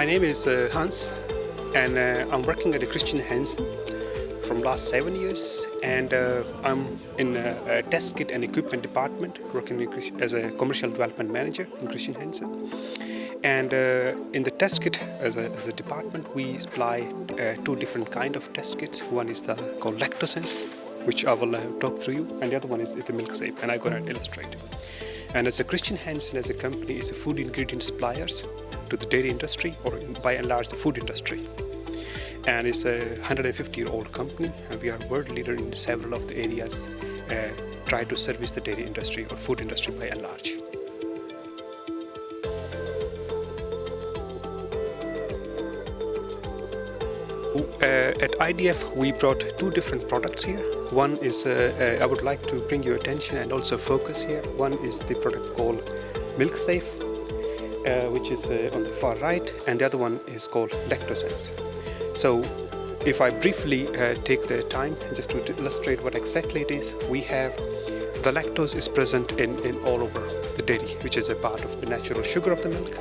My name is Hans, and I'm working at the Christian Hansen from last 7 years, and I'm in a test kit and equipment department, working as a commercial development manager in Christian Hansen. And in the test kit, as a department, we supply two different kind of test kits. One is called Lactosense, which I will talk through you, and the other one is the Milk Safe, and I'm going to illustrate. And as a Christian Hansen, as a company, is a food ingredient suppliers to the dairy industry, or by and large the food industry. And it's a 150-year-old company, and we are world leader in several of the areas, try to service the dairy industry or food industry by and large. At IDF, we brought two different products here. One is, I would like to bring your attention and also focus here. One is the product called Milk Safe, which is on the far right, and the other one is called Lactosense. So, if I briefly take the time just to illustrate what exactly it is, we have the lactose is present in all over the dairy, which is a part of the natural sugar of the milk,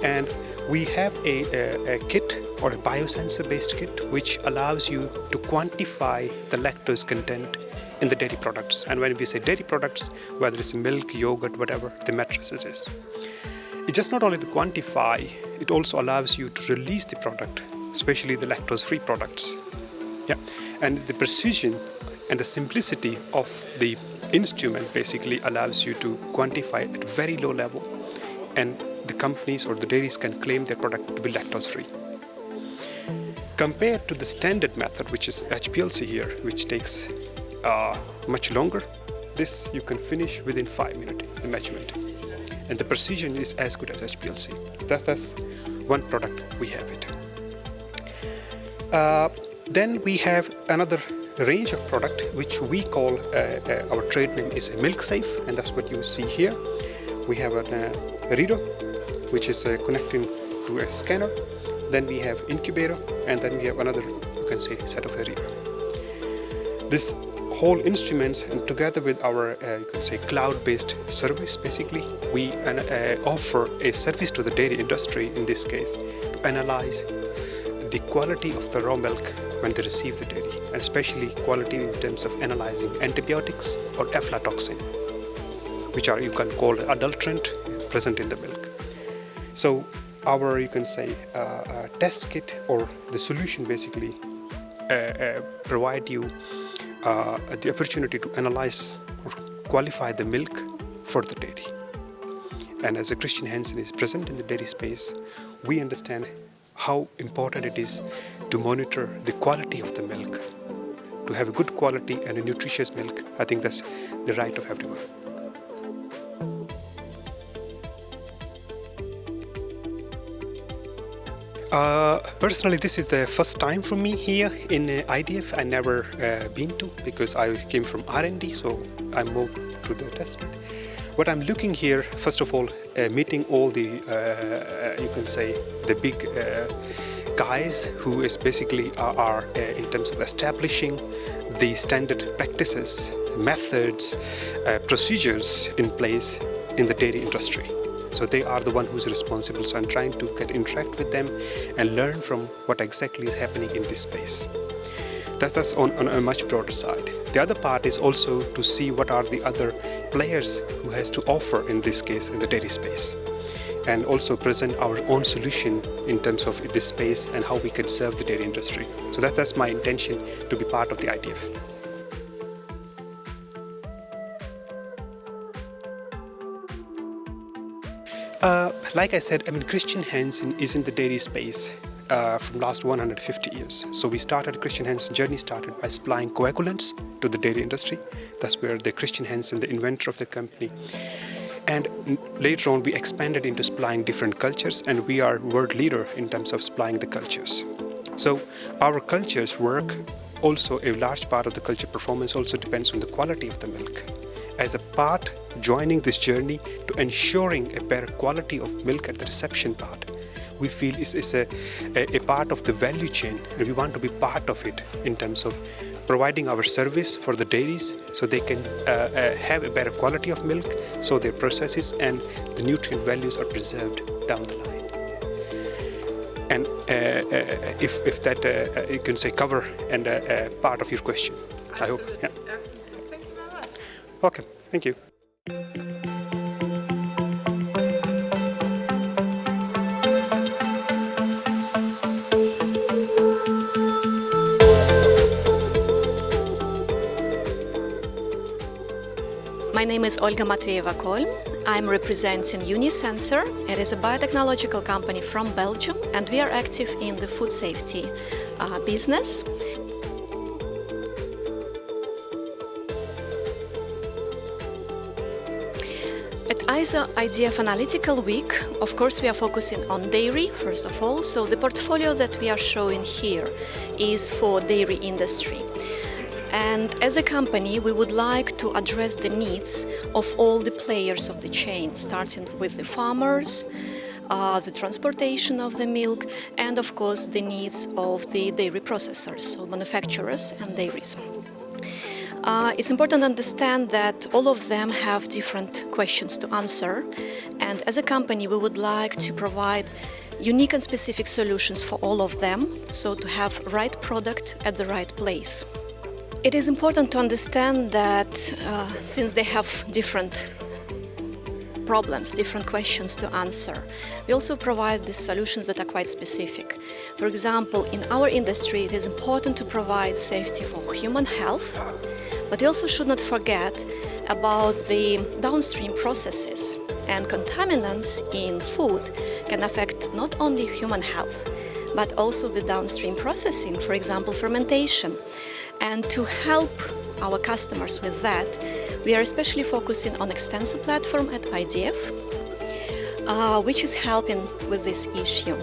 and we have a kit or a biosensor based kit which allows you to quantify the lactose content in the dairy products. And when we say dairy products, whether it's milk, yogurt, whatever the mattress it is, it just not only to quantify, it also allows you to release the product, especially the lactose free products. Yeah, and the precision and the simplicity of the instrument basically allows you to quantify at very low level, and the companies or the dairies can claim their product to be lactose free. Compared to the standard method, which is HPLC here, which takes much longer, this you can finish within 5 minutes, the measurement. And the precision is as good as HPLC. That's one product we have it. Then we have another range of product which we call, our trade name is Milk Safe, and that's what you see here. We have a reader which is connecting to a scanner. Then we have incubator, and then we have another, you can say, set of a reader. This whole instruments, and together with our, you can say, cloud-based service, basically, we offer a service to the dairy industry, in this case, to analyze the quality of the raw milk when they receive the dairy, and especially quality in terms of analyzing antibiotics or aflatoxin, which are, you can call, adulterant present in the milk. So our, you can say, test kit or the solution basically provide you the opportunity to analyze or qualify the milk for the dairy. And as a Christian Hansen is present in the dairy space, we understand how important it is to monitor the quality of the milk. To have a good quality and a nutritious milk, I think that's the right of everyone. Personally, this is the first time for me here in IDF. I never been to, because I came from R&D, so I moved to the test kit. What I'm looking here, first of all, meeting all the, you can say, the big guys who is basically are in terms of establishing the standard practices, methods, procedures in place in the dairy industry. So they are the one who's responsible. So I'm trying to interact with them and learn from what exactly is happening in this space. That's on a much broader side. The other part is also to see what are the other players who has to offer, in this case, in the dairy space, and also present our own solution in terms of this space and how we can serve the dairy industry. So that's my intention, to be part of the IDF. Like I said, Christian Hansen is in the dairy space from last 150 years. So we started, Christian Hansen journey started by supplying coagulants to the dairy industry. That's where the Christian Hansen, the inventor of the company. And later on, we expanded into supplying different cultures, and we are world leader in terms of supplying the cultures. So our cultures work, also a large part of the culture performance also depends on the quality of the milk. As a part joining this journey to ensuring a better quality of milk at the reception part, we feel is a part of the value chain, and we want to be part of it in terms of providing our service for the dairies so they can have a better quality of milk, so their processes and the nutrient values are preserved down the line. if that you can say cover and part of your question. I hope. Yeah. Absolutely. Thank you very much. Okay. Thank you. My name is Olga Matveyeva-Kolm. I'm representing Unisensor. It is a biotechnological company from Belgium, and we are active in the food safety business. At IDF Analytical Week, of course, we are focusing on dairy, first of all. So the portfolio that we are showing here is for dairy industry. And as a company, we would like to address the needs of all the players of the chain, starting with the farmers, the transportation of the milk, and of course the needs of the dairy processors, so manufacturers and dairies. It's important to understand that all of them have different questions to answer, and as a company we would like to provide unique and specific solutions for all of them, so to have right product at the right place. It is important to understand that since they have different problems, different questions to answer, we also provide these solutions that are quite specific. For example, in our industry it is important to provide safety for human health, but we also should not forget about the downstream processes, and contaminants in food can affect not only human health, but also the downstream processing, for example, fermentation. And to help our customers with that, we are especially focusing on extensive platform at IDF, which is helping with this issue.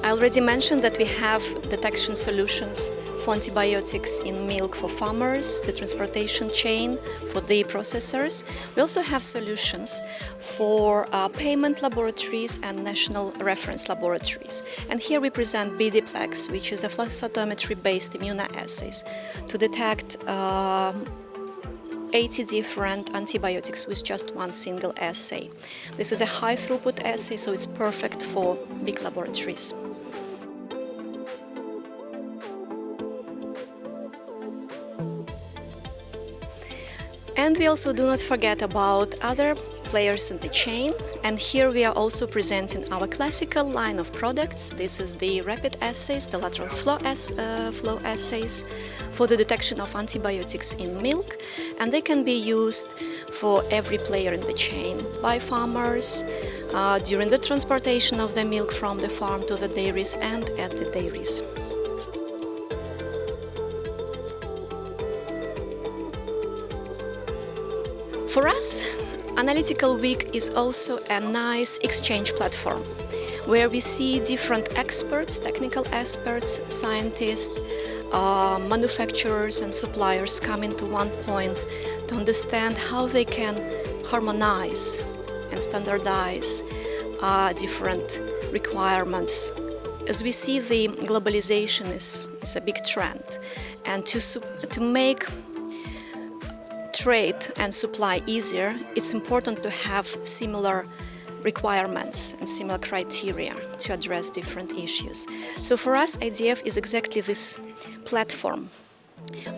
I already mentioned that we have detection solutions for antibiotics in milk for farmers, the transportation chain for the processors. We also have solutions for payment laboratories and national reference laboratories. And here we present BDPlex, which is a flow cytometry-based immunoassays to detect 80 different antibiotics with just one single assay. This is a high throughput assay, so it's perfect for big laboratories. And we also do not forget about other players in the chain, and here we are also presenting our classical line of products. This is the rapid assays, the lateral flow assays for the detection of antibiotics in milk, and they can be used for every player in the chain, by farmers, during the transportation of the milk from the farm to the dairies and at the dairies. For us, Analytical Week is also a nice exchange platform where we see different experts, technical experts, scientists, manufacturers and suppliers coming to one point to understand how they can harmonize and standardize different requirements. As we see, the globalization is a big trend, and to make trade and supply easier, it's important to have similar requirements and similar criteria to address different issues. So for us, IDF is exactly this platform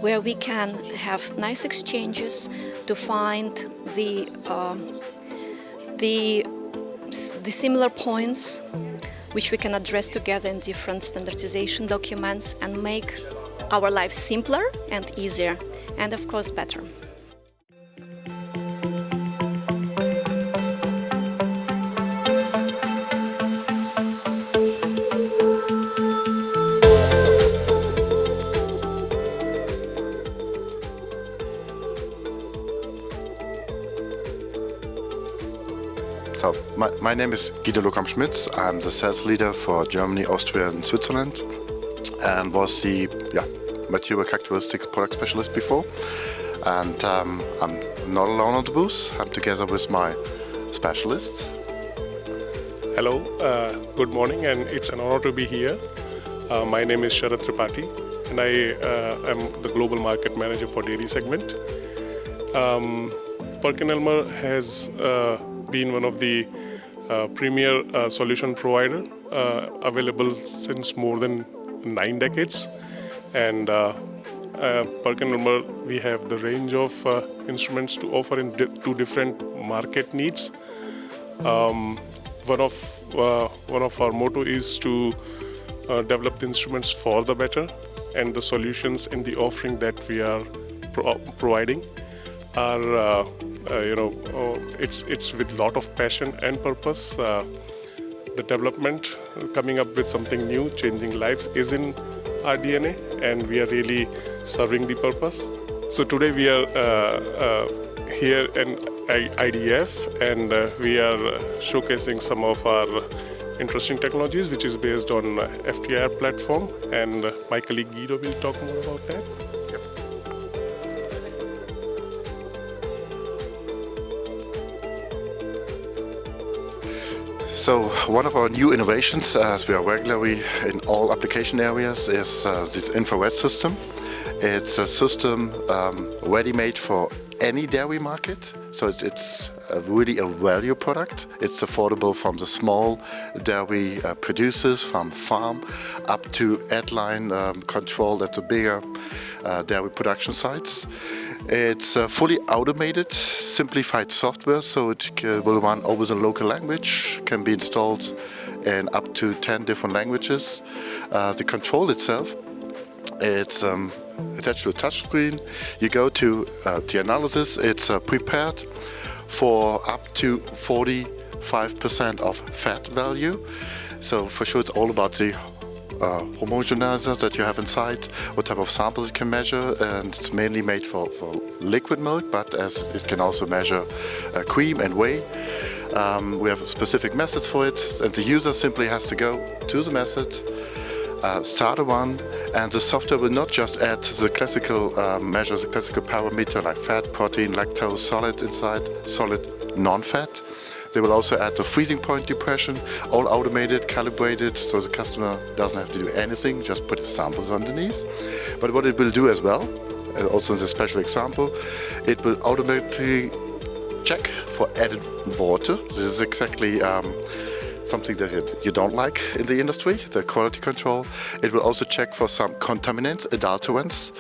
where we can have nice exchanges to find the similar points which we can address together in different standardization documents and make our lives simpler and easier, and of course better. So, my name is Guido Lokam-Schmitz. I'm the sales leader for Germany, Austria and Switzerland, and was the material characteristics product specialist before. And I'm not alone on the booth. I'm together with my specialists. Hello, good morning, and it's an honor to be here. My name is Sharat Tripathi, and I am the Global Market Manager for Dairy segment. Perkin Elmer has been one of the premier solution provider available since more than 9 decades. And Perkin Elmer, we have the range of instruments to offer in two different market needs. One of our motto is to develop the instruments for the better, and the solutions in the offering that we are providing are, it's with a lot of passion and purpose. The development, coming up with something new, changing lives is in our DNA, and we are really serving the purpose. So today we are here in IDF, and we are showcasing some of our interesting technologies, which is based on FTIR platform, and my colleague Guido will talk more about that. So one of our new innovations, as we are regularly in all application areas, is this infrared system. It's a system ready-made for any dairy market, so it's really a value product. It's affordable from the small dairy producers, from farm up to headline control at the bigger dairy production sites. It's fully automated, simplified software, so it will run over the local language, can be installed in up to 10 different languages. The control itself, it's attached to a touchscreen. You go to the analysis, it's prepared for up to 45% of fat value. So for sure it's all about the homogenizers that you have inside, what type of samples it can measure, and it's mainly made for liquid milk, but as it can also measure cream and whey. We have specific methods for it, and the user simply has to go to the method, start a run, and the software will not just add the classical measures, the classical parameter like fat, protein, lactose, solid inside, solid, non-fat. They will also add the freezing point depression, all automated, calibrated, so the customer doesn't have to do anything, just put his samples underneath. But what it will do as well, also in this special example, it will automatically check for added water. This is exactly something that you don't like in the industry, the quality control. It will also check for some contaminants, adulterants.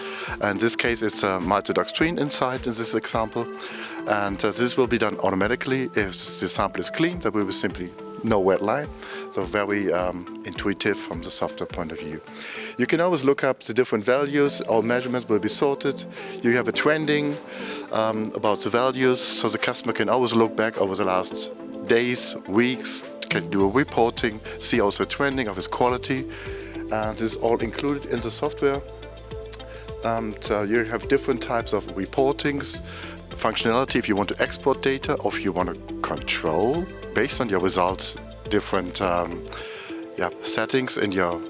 In this case, it's maltodextrin inside in this example. And this will be done automatically. If the sample is clean, there will be simply no wet line. So very intuitive from the software point of view. You can always look up the different values. All measurements will be sorted. You have a trending about the values, so the customer can always look back over the last days, weeks, can do a reporting, see also trending of its quality, and this is all included in the software. And you have different types of reportings, functionality if you want to export data, or if you want to control based on your results different settings in your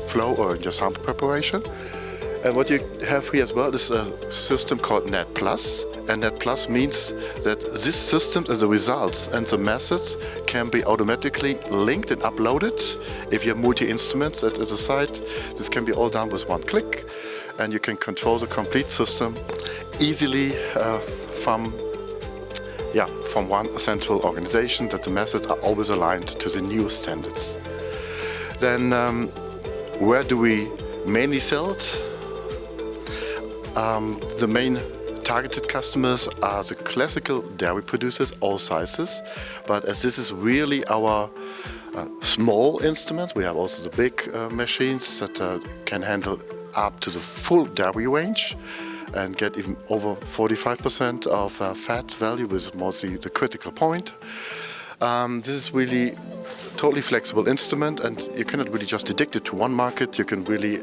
flow or in your sample preparation. And what you have here as well is a system called Net Plus. And Net Plus means that this system and the results and the methods can be automatically linked and uploaded. If you have multi-instruments at the site, this can be all done with one click, and you can control the complete system easily from one central organization, that the methods are always aligned to the newest standards. Then where do we mainly sell it? The main targeted customers are the classical dairy producers, all sizes, but as this is really our small instrument, we have also the big machines that can handle up to the full dairy range and get even over 45% of fat value, which is mostly the critical point. This is really totally flexible instrument, and you cannot really just addict it to one market. You can really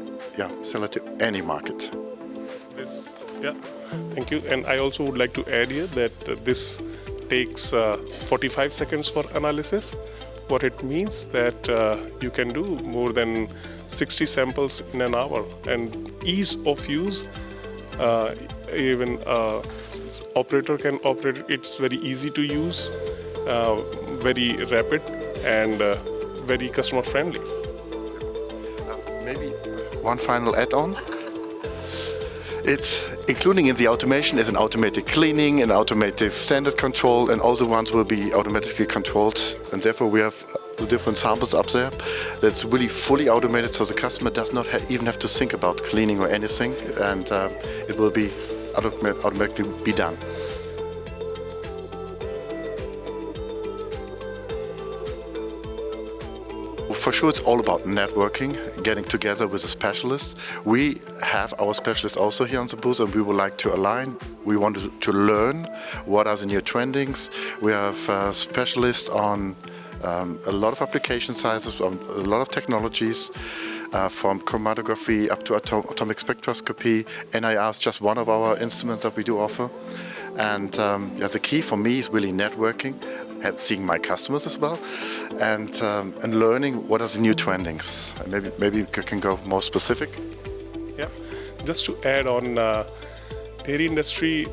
sell it to any market. Thank you. And I also would like to add here that this takes 45 seconds for analysis. What it means that you can do more than 60 samples in an hour, and ease of use, even operator can operate it. It's very easy to use, very rapid, and very customer friendly. Maybe one final add-on. It's including in the automation is an automated cleaning, an automated standard control, and all the ones will be automatically controlled. And therefore we have the different samples up there that's really fully automated, so the customer does not even have to think about cleaning or anything, and it will be automatically be done. For sure, it's all about networking, getting together with the specialists. We have our specialists also here on the booth, and we would like to align. We want to learn what are the new trendings. We have specialists on a lot of application sizes, on a lot of technologies, from chromatography up to atomic spectroscopy. NIR is just one of our instruments that we do offer. And the key for me is really networking, seeing my customers as well, and learning what are the new trendings. Maybe you can go more specific. Yeah, just to add on, dairy industry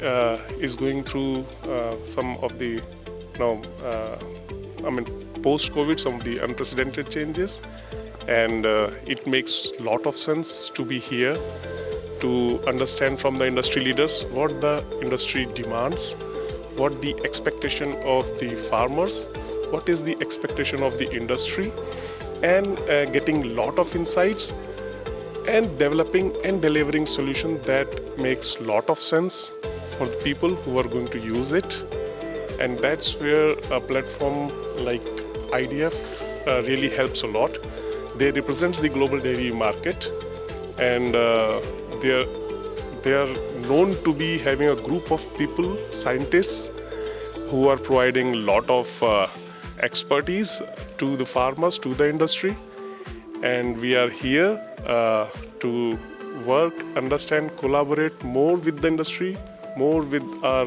is going through some of the, post-COVID, some of the unprecedented changes, and it makes a lot of sense to be here to understand from the industry leaders what the industry demands, what the expectation of the farmers, what is the expectation of the industry, and getting a lot of insights and developing and delivering solutions that makes a lot of sense for the people who are going to use it. And that's where a platform like IDF really helps a lot. They represent the global dairy market, and they are known to be having a group of people, scientists, who are providing a lot of expertise to the farmers, to the industry. And we are here to work, understand, collaborate more with the industry, more with our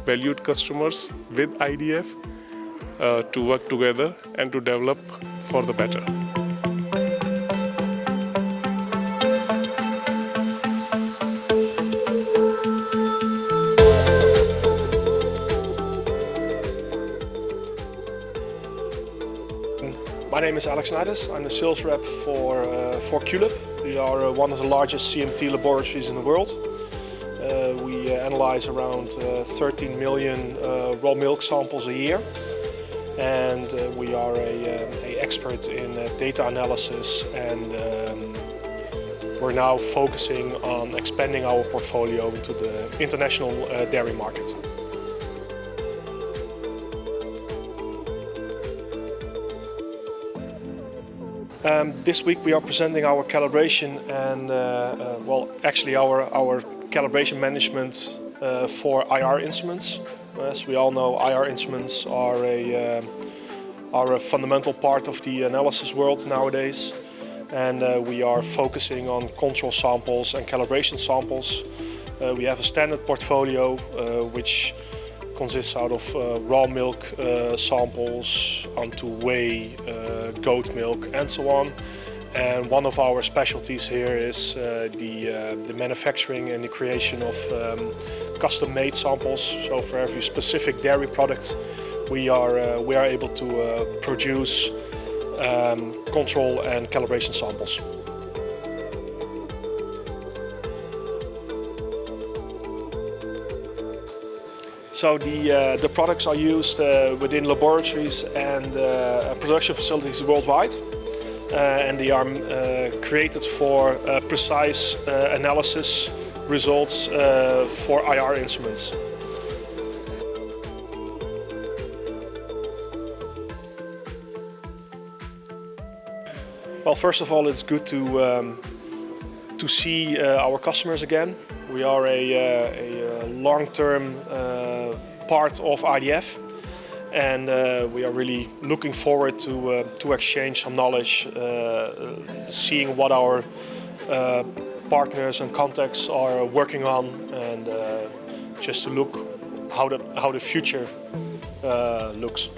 valued customers, with IDF, to work together and to develop for the better. My name is Alex Snijders. I'm the sales rep for Culip. We are one of the largest CMT laboratories in the world. We analyze around 13 million raw milk samples a year, and we are an expert in data analysis, and we're now focusing on expanding our portfolio into the international dairy market. This week we are presenting our calibration and, actually our calibration management for IR instruments. As we all know, IR instruments are a fundamental part of the analysis world nowadays. And we are focusing on control samples and calibration samples. We have a standard portfolio which consists out of raw milk samples onto whey, goat milk, and so on. And one of our specialties here is the manufacturing and the creation of custom-made samples. So for every specific dairy product, we are able to produce control and calibration samples. So the products are used within laboratories and production facilities worldwide, and they are created for precise analysis results for IR instruments. Well, first of all, it's good to see our customers again. We are a long-term part of IDF, and we are really looking forward to exchange some knowledge, seeing what our partners and contacts are working on, and just to look how the future looks.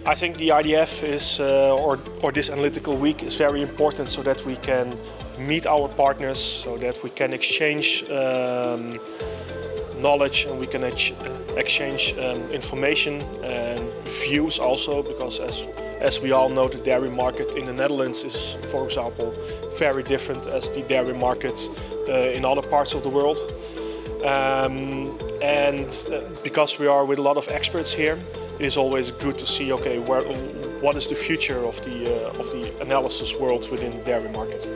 I think the IDF is, or this analytical week is very important so that we can meet our partners, so that we can exchange knowledge and we can exchange information and views also, because as we all know, the dairy market in the Netherlands is, for example, very different as the dairy market in other parts of the world. Because we are with a lot of experts here, it is always good to see, okay, what is the future of the analysis world within the dairy market.